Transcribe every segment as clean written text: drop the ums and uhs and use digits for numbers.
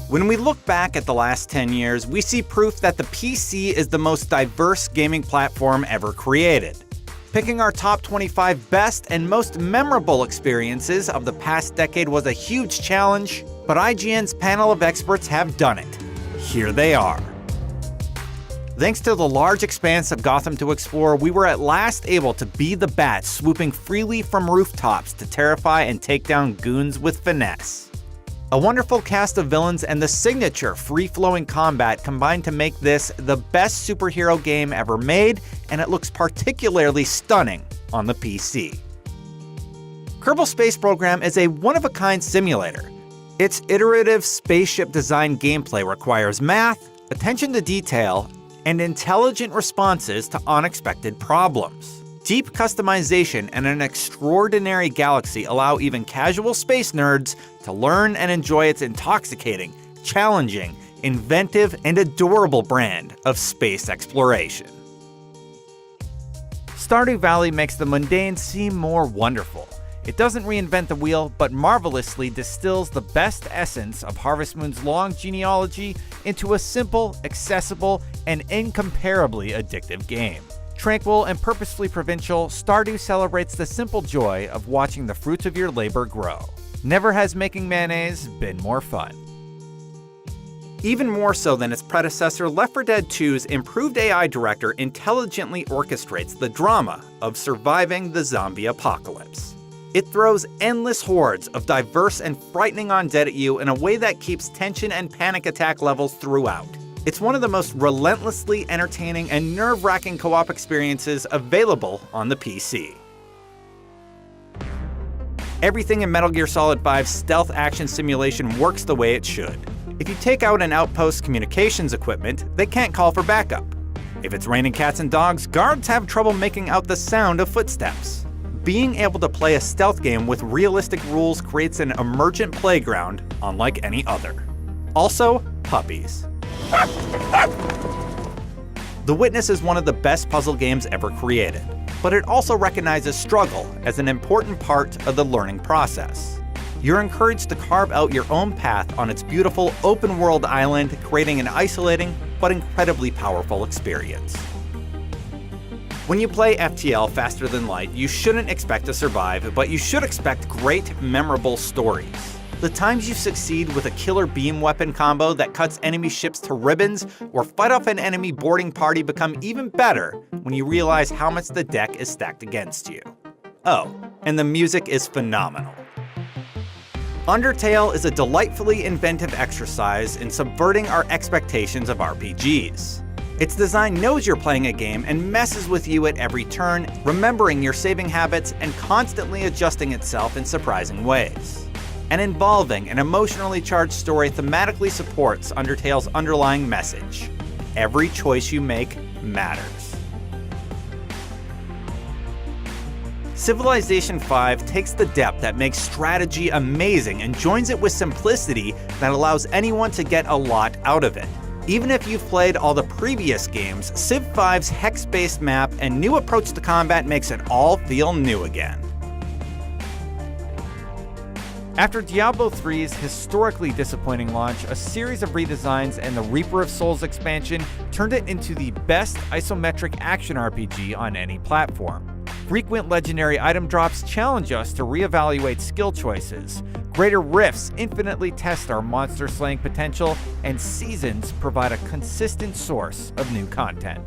When we look back at the last 10 years, we see proof that the PC is the most diverse gaming platform ever created. Picking our top 25 best and most memorable experiences of the past decade was a huge challenge, but IGN's panel of experts have done it. Here they are. Thanks to the large expanse of Gotham to explore, we were at last able to be the Bat swooping freely from rooftops to terrify and take down goons with finesse. A wonderful cast of villains and the signature free-flowing combat combined to make this the best superhero game ever made, and it looks particularly stunning on the PC. Kerbal Space Program is a one-of-a-kind simulator. Its iterative spaceship design gameplay requires math, attention to detail, and intelligent responses to unexpected problems. Deep customization and an extraordinary galaxy allow even casual space nerds to learn and enjoy its intoxicating, challenging, inventive, and adorable brand of space exploration. Stardew Valley makes the mundane seem more wonderful. It doesn't reinvent the wheel, but marvelously distills the best essence of Harvest Moon's long genealogy into a simple, accessible, and incomparably addictive game. Tranquil and purposefully provincial, Stardew celebrates the simple joy of watching the fruits of your labor grow. Never has making mayonnaise been more fun. Even more so than its predecessor, Left 4 Dead 2's improved AI director intelligently orchestrates the drama of surviving the zombie apocalypse. It throws endless hordes of diverse and frightening undead at you in a way that keeps tension and panic attack levels throughout. It's one of the most relentlessly entertaining and nerve-wracking co-op experiences available on the PC. Everything in Metal Gear Solid 5's stealth action simulation works the way it should. If you take out an outpost's communications equipment, they can't call for backup. If it's raining cats and dogs, guards have trouble making out the sound of footsteps. Being able to play a stealth game with realistic rules creates an emergent playground unlike any other. Also, puppies. The Witness is one of the best puzzle games ever created, but it also recognizes struggle as an important part of the learning process. You're encouraged to carve out your own path on its beautiful open-world island, creating an isolating but incredibly powerful experience. When you play FTL Faster Than Light, you shouldn't expect to survive, but you should expect great, memorable stories. The times you succeed with a killer beam weapon combo that cuts enemy ships to ribbons, or fight off an enemy boarding party become even better when you realize how much the deck is stacked against you. Oh, and the music is phenomenal. Undertale is a delightfully inventive exercise in subverting our expectations of RPGs. Its design knows you're playing a game and messes with you at every turn, remembering your saving habits and constantly adjusting itself in surprising ways. An involving and emotionally charged story thematically supports Undertale's underlying message. Every choice you make matters. Civilization V takes the depth that makes strategy amazing and joins it with simplicity that allows anyone to get a lot out of it. Even if you've played all the previous games, Civ 5's hex-based map and new approach to combat makes it all feel new again. After Diablo 3's historically disappointing launch, a series of redesigns and the Reaper of Souls expansion turned it into the best isometric action RPG on any platform. Frequent legendary item drops challenge us to reevaluate skill choices. Greater rifts infinitely test our monster slaying potential, and seasons provide a consistent source of new content.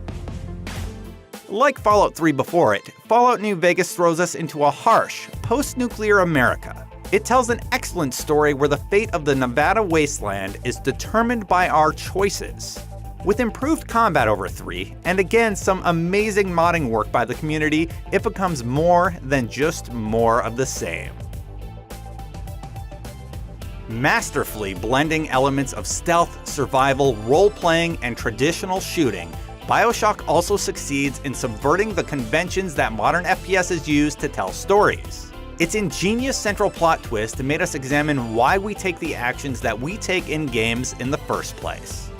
Like Fallout 3 before it, Fallout New Vegas throws us into a harsh, post-nuclear America. It tells an excellent story where the fate of the Nevada wasteland is determined by our choices. With improved combat over 3, and again some amazing modding work by the community, it becomes more than just more of the same. Masterfully blending elements of stealth, survival, role-playing, and traditional shooting, BioShock also succeeds in subverting the conventions that modern FPSs use to tell stories. Its ingenious central plot twist made us examine why we take the actions that we take in games in the first place.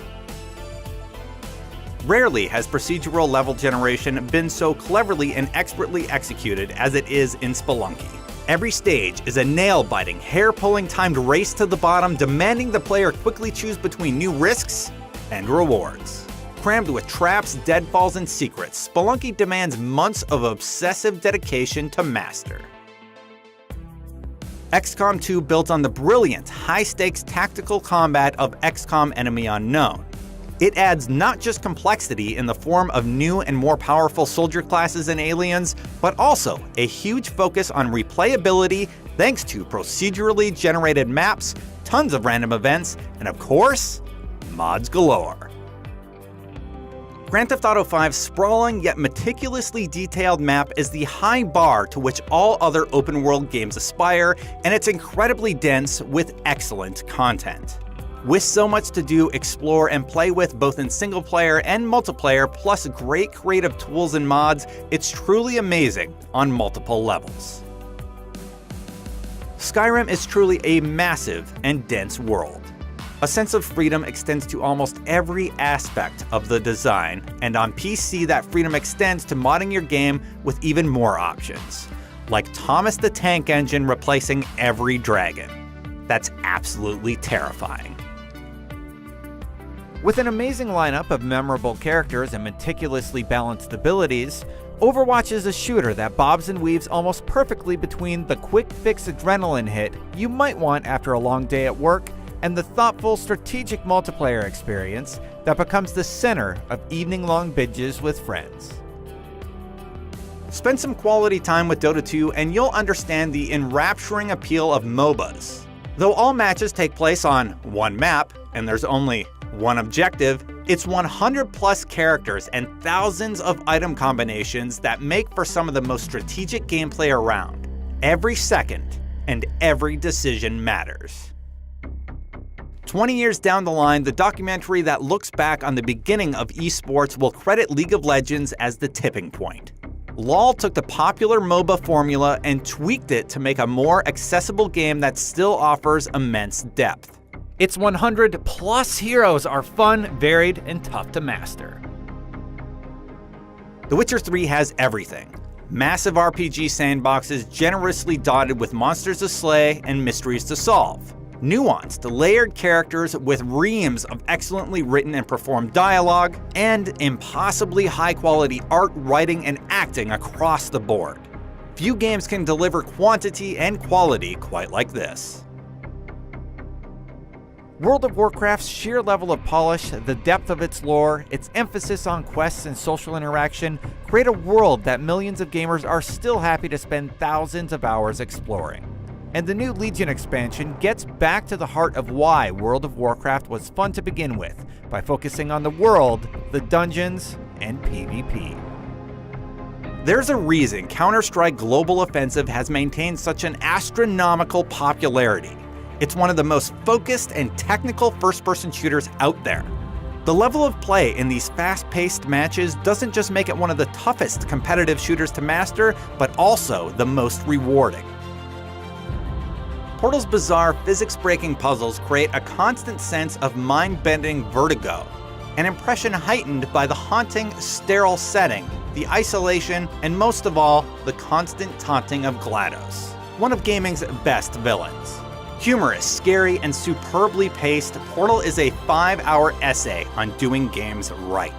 Rarely has procedural level generation been so cleverly and expertly executed as it is in Spelunky. Every stage is a nail-biting, hair-pulling timed race to the bottom, demanding the player quickly choose between new risks and rewards. Crammed with traps, deadfalls, and secrets, Spelunky demands months of obsessive dedication to master. XCOM 2 builds on the brilliant, high-stakes tactical combat of XCOM Enemy Unknown. It adds not just complexity in the form of new and more powerful soldier classes and aliens, but also a huge focus on replayability thanks to procedurally generated maps, tons of random events, and of course, mods galore. Grand Theft Auto V's sprawling yet meticulously detailed map is the high bar to which all other open-world games aspire, and it's incredibly dense with excellent content. With so much to do, explore, and play with both in single-player and multiplayer, plus great creative tools and mods, it's truly amazing on multiple levels. Skyrim is truly a massive and dense world. A sense of freedom extends to almost every aspect of the design, and on PC that freedom extends to modding your game with even more options, like Thomas the Tank Engine replacing every dragon. That's absolutely terrifying. With an amazing lineup of memorable characters and meticulously balanced abilities, Overwatch is a shooter that bobs and weaves almost perfectly between the quick-fix adrenaline hit you might want after a long day at work and the thoughtful, strategic multiplayer experience that becomes the center of evening-long binges with friends. Spend some quality time with Dota 2 and you'll understand the enrapturing appeal of MOBAs. Though all matches take place on one map, and there's only one objective, it's 100 plus characters and thousands of item combinations that make for some of the most strategic gameplay around. Every second and every decision matters. 20 years down the line, the documentary that looks back on the beginning of esports will credit League of Legends as the tipping point. LoL took the popular MOBA formula and tweaked it to make a more accessible game that still offers immense depth. Its 100 plus heroes are fun, varied, and tough to master. The Witcher 3 has everything. Massive RPG sandboxes generously dotted with monsters to slay and mysteries to solve. Nuanced, layered characters with reams of excellently written and performed dialogue, and impossibly high-quality art, writing, and acting across the board. Few games can deliver quantity and quality quite like this. World of Warcraft's sheer level of polish, the depth of its lore, its emphasis on quests and social interaction create a world that millions of gamers are still happy to spend thousands of hours exploring. And the new Legion expansion gets back to the heart of why World of Warcraft was fun to begin with, by focusing on the world, the dungeons, and PvP. There's a reason Counter-Strike Global Offensive has maintained such an astronomical popularity. It's one of the most focused and technical first-person shooters out there. The level of play in these fast-paced matches doesn't just make it one of the toughest competitive shooters to master, but also the most rewarding. Portal's bizarre, physics-breaking puzzles create a constant sense of mind-bending vertigo, an impression heightened by the haunting, sterile setting, the isolation, and most of all, the constant taunting of GLaDOS, one of gaming's best villains. Humorous, scary, and superbly paced, Portal is a 5-hour essay on doing games right.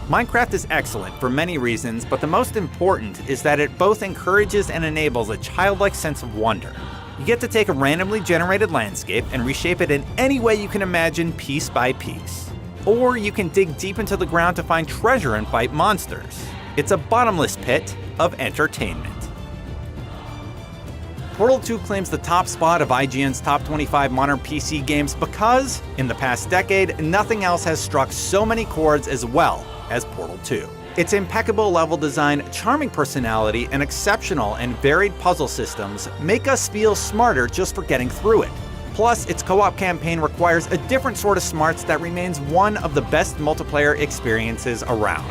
Minecraft is excellent for many reasons, but the most important is that it both encourages and enables a childlike sense of wonder. You get to take a randomly generated landscape and reshape it in any way you can imagine, piece by piece. Or you can dig deep into the ground to find treasure and fight monsters. It's a bottomless pit of entertainment. Portal 2 claims the top spot of IGN's top 25 modern PC games because, in the past decade, nothing else has struck so many chords as well as Portal 2. Its impeccable level design, charming personality, and exceptional and varied puzzle systems make us feel smarter just for getting through it. Plus, its co-op campaign requires a different sort of smarts that remains one of the best multiplayer experiences around.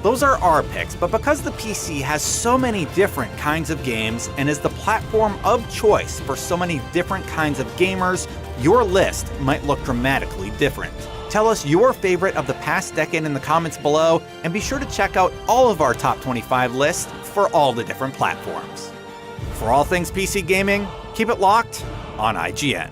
Those are our picks, but because the PC has so many different kinds of games and is the platform of choice for so many different kinds of gamers, your list might look dramatically different. Tell us your favorite of the past decade in the comments below, and be sure to check out all of our top 25 lists for all the different platforms. For all things PC gaming, keep it locked on IGN.